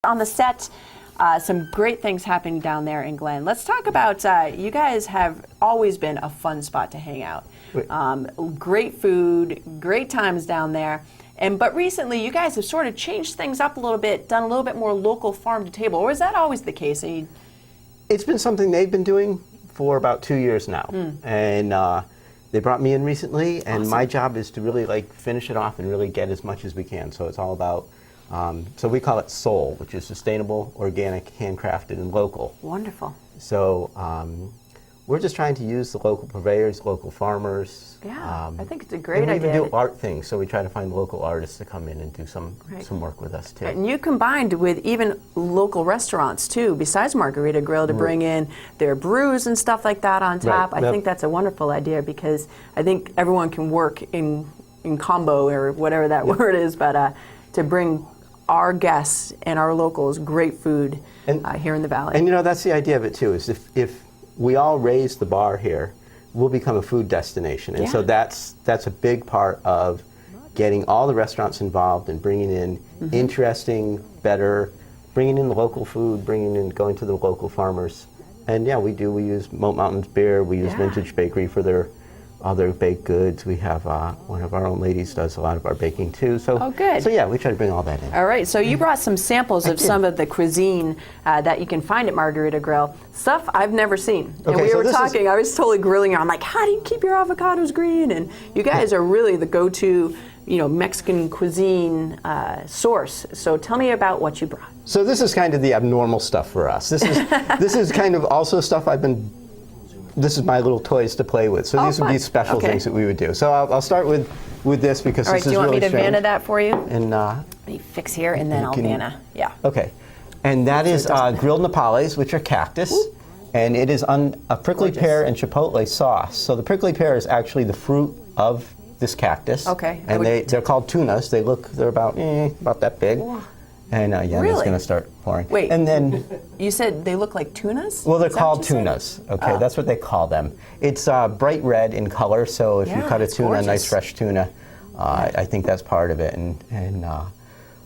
on the set. Some great things happening down there in Glen. Let's talk about, you guys have always been a fun spot to hang out. Great food, great times down there. But recently you guys have sort of changed things up a little bit, done a little bit more local farm to table. Or is that always the case? It's been something they've been doing for about 2 years now. And they brought me in recently, and my job is to really finish it off and really get as much as we can. So it's all about, so we call it SOUL, which is sustainable, organic, handcrafted, and local. Wonderful. So we're just trying to use the local purveyors, local farmers. Yeah, I think it's a great idea. And we even do art things, so we try to find local artists to come in and do some work with us too. And you combined with even local restaurants too, besides Margarita Grill, to bring in their brews and stuff like that on top. I think that's a wonderful idea, because I think everyone can work in combo, or whatever that word is, but to bring our guests and our locals great food here in the Valley. And that's the idea of it too, is if we all raise the bar here, we'll become a food destination. And so that's a big part of getting all the restaurants involved and bringing in interesting, better, bringing in the local food, going to the local farmers. And we use Moat Mountain's beer, we use Vintage Bakery for their other baked goods. We have one of our own ladies does a lot of our baking too. So, good. So we try to bring all that in. All right, so you brought some samples of some of the cuisine that you can find at Margarita Grill. Stuff I've never seen. And we were talking, I was totally grilling you. I'm like, how do you keep your avocados green? And you guys are really the go-to, Mexican cuisine source. So tell me about what you brought. So this is kind of the abnormal stuff for us. This is kind of also stuff this is my little toys to play with. So these would be special things that we would do. So I'll start with this, because this is really strange. All right, do you want me to Vanna that for you? And let me fix here, and then I'll Vanna. Yeah. Okay. And that is grilled nopales, which are cactus. Ooh. And it is on a prickly pear and chipotle sauce. So the prickly pear is actually the fruit of this cactus. Okay. And they're called tunas. They're about that big. Whoa. And it's going to start pouring. Wait, and then you said they look like tunas? Well, they're called tunas. Okay, that's what they call them. It's bright red in color, so if you cut a tuna, gorgeous. nice fresh tuna, I think that's part of it.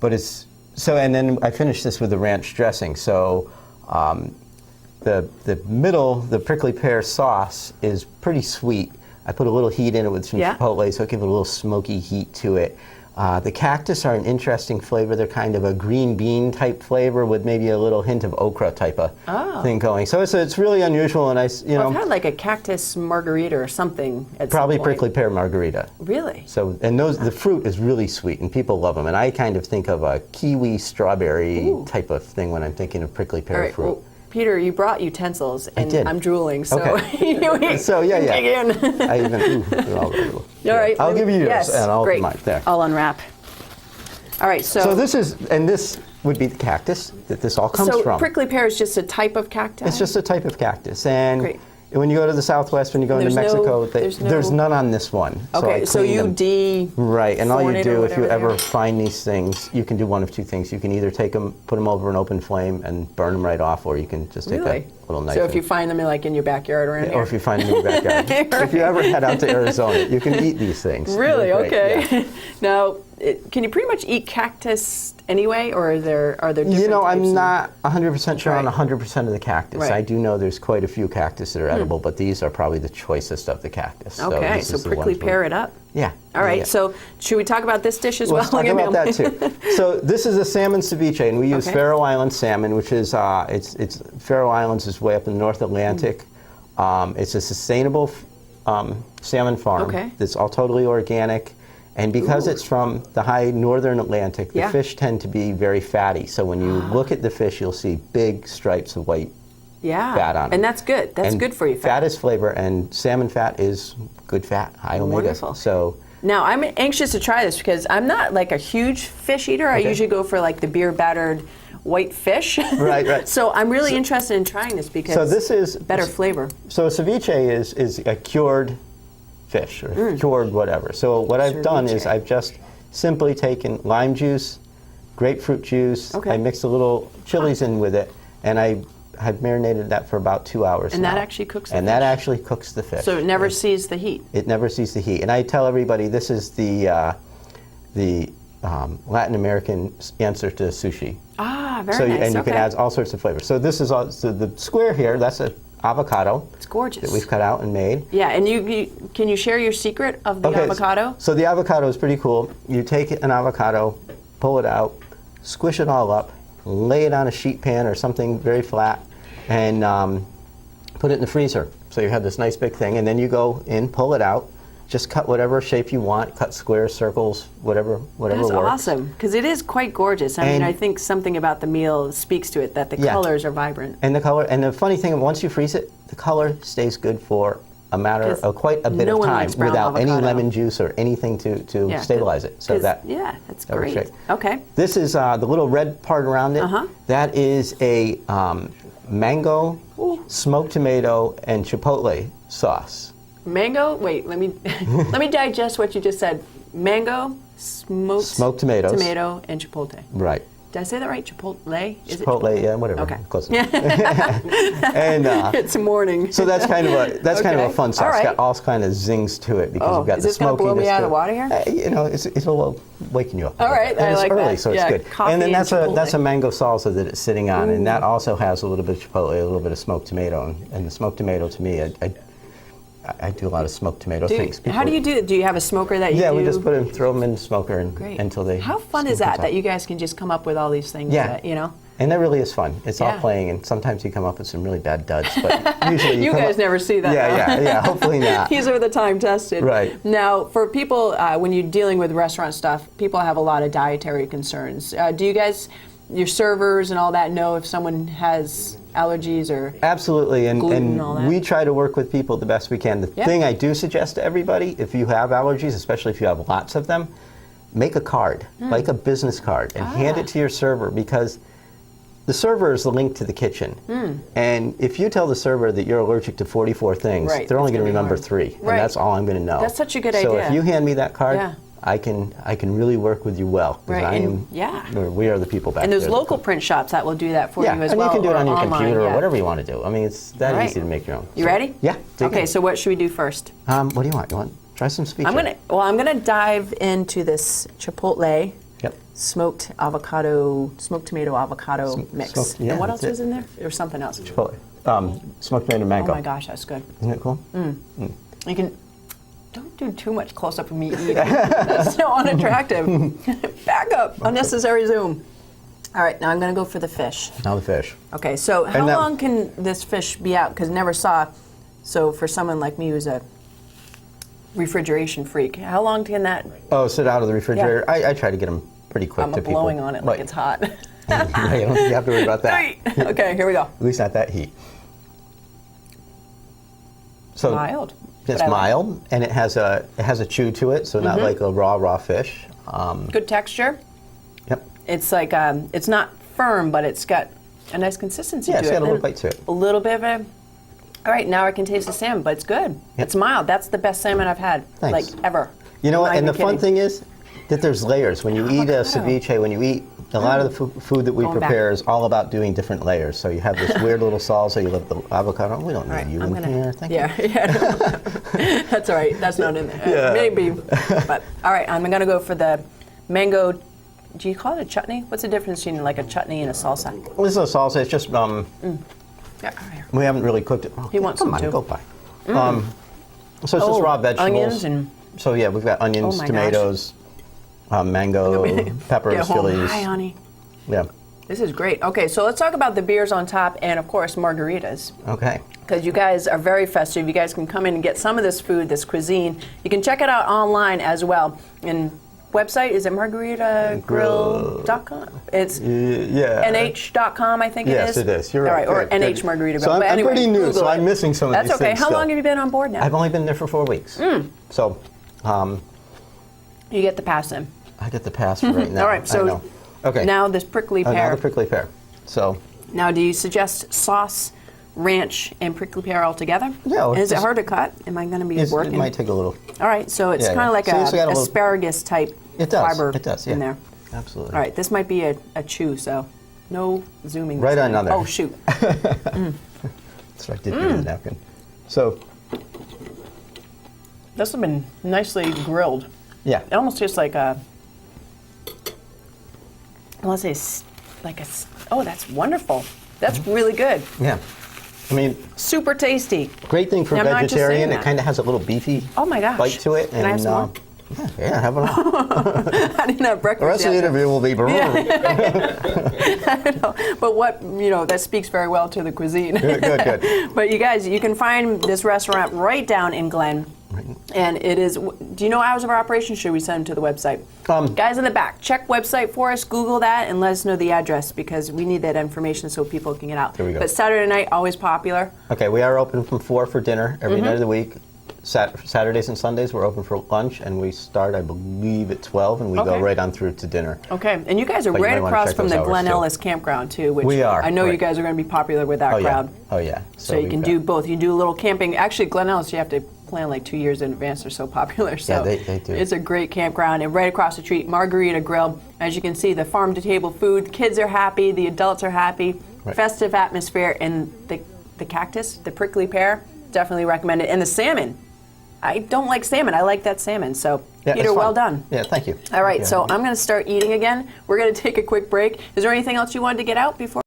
But it's and then I finished this with the ranch dressing. So the middle, the prickly pear sauce is pretty sweet. I put a little heat in it with some chipotle, so it gives it a little smoky heat to it. The cactus are an interesting flavor. They're kind of a green bean type flavor with maybe a little hint of okra type of thing going. So it's really unusual, and I've had like a cactus margarita or something at probably some point. Prickly pear margarita. Really? So the fruit is really sweet, and people love them. And I kind of think of a kiwi strawberry type of thing when I'm thinking of prickly pear fruit. Well, Peter, you brought utensils, and I did. I'm drooling, so so dig in. I even All right, I'll give you yours, and I'll great. Mine there. I'll unwrap. All right, so this would be the cactus that this all comes from. So prickly pear is just a type of cactus? It's just a type of cactus, and when you go to the Southwest, when you go into Mexico, there's none on this one. Okay, so you right, and all you do if you ever find these things, you can do one of two things. You can either take them, put them over an open flame, and burn them right off, or you can just take a little knife. So if you find them in your backyard around here, or if you find them in your backyard, if you ever head out to Arizona, you can eat these things. Really? Okay. Yeah. Now, can you pretty much eat cactus anyway, or are there different types? I'm not 100% sure on 100% of the cactus. I do know there's quite a few cactus that are edible, but these are probably the choicest of the cactus. Okay, so prickly pear it up. Yeah. All right, so should we talk about this dish as well? Let's talk about that too. So this is a salmon ceviche, and we use Faroe Islands salmon, which is, it's Faroe Islands is way up in the North Atlantic. It's a sustainable salmon farm that's all totally organic. And because it's from the high northern Atlantic, the fish tend to be very fatty. So when you look at the fish, you'll see big stripes of white fat on them. And that's good. That's good for you. Fat is flavor, and salmon fat is good fat, high omega. Wonderful. So now I'm anxious to try this, because I'm not like a huge fish eater. I usually go for like the beer battered white fish. Right. So I'm really interested in trying this, because this is better flavor. So ceviche is a cured fish, or cured whatever. So what I've done is I've just simply taken lime juice, grapefruit juice, I mixed a little chilies in with it, and I have marinated that for about 2 hours. And that actually cooks the fish? And that actually cooks the fish. So it never sees the heat? It never sees the heat. And I tell everybody this is the Latin American answer to sushi. Ah, very so nice. And you okay. can add all sorts of flavors. So this is so the square here. That's an avocado. It's gorgeous. That we've cut out and made. Yeah, and can you share your secret of the avocado? So the avocado is pretty cool. You take an avocado, pull it out, squish it all up, lay it on a sheet pan or something very flat, and put it in the freezer. So you have this nice big thing, and then you go in, pull it out, just cut whatever shape you want, cut squares, circles, whatever That's works. awesome, because it is quite gorgeous. I mean, I think something about the meal speaks to it, that the colors are vibrant. And the funny thing, once you freeze it, the color stays good for a matter of quite a bit no of one time likes brown without any avocado. lemon juice or anything to stabilize it. So that's that great. works Okay. This is the little red part around it. That is a mango, smoked tomato, and chipotle sauce. Mango. Wait, let me let me digest what you just said. Mango, smoked tomatoes, tomato, and chipotle. Right. Did I say that right? Chipotle? Is it Chipotle, yeah, whatever. Okay. Close enough. And it's morning. so that's kind of a fun sauce. All right. It's got all kind of zings to it because you've got is the this gonna smokiness. blow me out of to the water here? You know, it's a little waking you up. All right, and I it's like early, that. so it's Yeah, good. coffee And then and chipotle. that's a mango salsa that it's sitting on, and that also has a little bit of chipotle, a little bit of smoked tomato, and the smoked tomato to me, I do a lot of smoked tomato things. How do you do it? Do you have a smoker that you do? Yeah, we just throw them in the smoker until they. How fun is smoke that? on That top. you guys can just come up with all these things. Yeah. That, you know. And that really is fun. It's all Yeah. playing, and sometimes you come up with some really bad duds, but usually You come guys up, never see that. Yeah. Hopefully not. These are the time tested. Right. Now, for people, when you're dealing with restaurant stuff, people have a lot of dietary concerns. Do you guys, your servers and all that, know if someone has allergies or? Absolutely, and gluten and all that? we try to work with people the best we can. The thing I do suggest to everybody, if you have allergies, especially if you have lots of them, make a card, like a business card, and hand it to your server, because the server is the link to the kitchen. And if you tell the server that you're allergic to 44 things, Right, they're only it's going to gonna be remember hard. 3, and Right. that's all I'm going to know. That's such a good So idea. if you hand me that card, Yeah. I can really work with you well. 'Cause Right, I and- am, we are the people back And there's there. local print shops that will do that for you as and well. you can do it or on your online, computer yeah. or whatever you want to do. I mean, it's that Right. easy to make your own. You So- ready? Yeah. dig Okay, in. so what should we do first? What do you want? You want try some speech? I'm gonna dive into this chipotle Yep. smoked tomato avocado mix. smoked- yeah, and what else that's was in there? There was something else. Chipotle. Smoked tomato mango. Oh my gosh, that's good. Isn't that cool? You can don't do too much close up of me eating. That's so unattractive. Back up. Unnecessary zoom. All right, now I'm gonna go for the fish. Now the fish. Okay, so how And that- long can this fish be out? Because never saw. So for someone like me who's a refrigeration freak, how long can that? Oh, sit out of the refrigerator. I try to get them pretty quick I'm to people. blowing on it like it's hot. You don't have to worry about that. Okay, here we go. At least not that heat. So Mild. it's but I like mild, and it has a chew to it, so not like a raw fish. Good texture. Yep. It's like it's not firm, but it's got a nice consistency Yeah, to it's it. got a little And bite to it. A little bit of a. All right, now I can taste the salmon, but it's good. Yep. It's mild. That's the best salmon I've had, Thanks. like ever. You know I'm what? not And the even fun kidding. thing is that there's layers. When you eat a ceviche, when you eat a lot of the food that we Going back. prepare is all about doing different layers. So you have this weird little salsa. You love the avocado. We don't need All right, you I'm in gonna. here. Thank you. Yeah. That's all right. That's not in there. Yeah. Maybe. But all right, I'm gonna go for the mango. Do you call it a chutney? What's the difference between like a chutney and a salsa? Well, this is a salsa. It's just Yeah, over here. we haven't really cooked it. Oh, He wants come some on, too. go by. So it's just raw vegetables. Onions and So yeah, we've got onions, Oh my tomatoes, mango, peppers, get home. chilies. Hi, honey. Yeah. This is great. Okay, so let's talk about the beers on top and of course margaritas. Okay. Because you guys are very festive. You guys can come in and get some of this food, this cuisine. You can check it out online as well. And website, is it margaritagrill.com? It's Yeah. nh.com, I think Yes, it is. it is. You're right. All right, or Good, NH good. Margarita So Grill. I'm, But anyway, pretty new, Google so it. I'm missing some of That's these okay. things How still. long have you been on board now? I've only been there for 4 weeks. So You get the pass in. I get the pass for right now. All right, so I know. Okay. now this prickly Now pear. the prickly pear. So Now, do you suggest sauce, ranch, and prickly pear all together? Yeah, And is it just- hard to cut? Am I going to be it working? might take a little. All right, so it's Yeah, kind of like yeah. So it's got a a little- asparagus type It does. fiber It does. Yeah. in there. Absolutely. All right, this might be a chew, so no zooming. Right this on time. there. Oh, shoot. So I did give you the napkin. So This has been nicely grilled. yeah. It almost tastes like a, I want to say oh, that's wonderful. That's really good. Yeah. I mean, super tasty. Great thing for vegetarian. It kind of has a little beefy bite to it. Can I have some more? Yeah, have it all. I didn't have breakfast. The rest of the interview will be I know. But that speaks very well to the cuisine. Good. But you guys, you can find this restaurant right down in Glen. And it is, do you know hours of operation? Should we send them to the website? Guys in the back, check website for us, Google that, and let us know the address because we need that information so people can get out. There we go. But Saturday night, always popular. Okay, we are open from 4 for dinner every night of the week. Saturdays and Sundays we're open for lunch, and we start, I believe, at 12, and we go right on through to dinner. Okay, and you guys are right across from the Glen Ellis campground too, which we are. I know you guys are going to be popular with that crowd. Oh yeah. So you can do both. You can do a little camping. Actually, Glen Ellis, you have to plan like 2 years in advance. They're so popular. So yeah, they do. It's a great campground, and right across the street, Margarita Grill. As you can see, the farm-to-table food. The kids are happy. The adults are happy. Festive atmosphere, and the cactus, the prickly pear, definitely recommend it. And the salmon. I don't like salmon. I like that salmon. So, Peter, well done. Yeah, thank you. All right, so I'm going to start eating again. We're going to take a quick break. Is there anything else you wanted to get out before?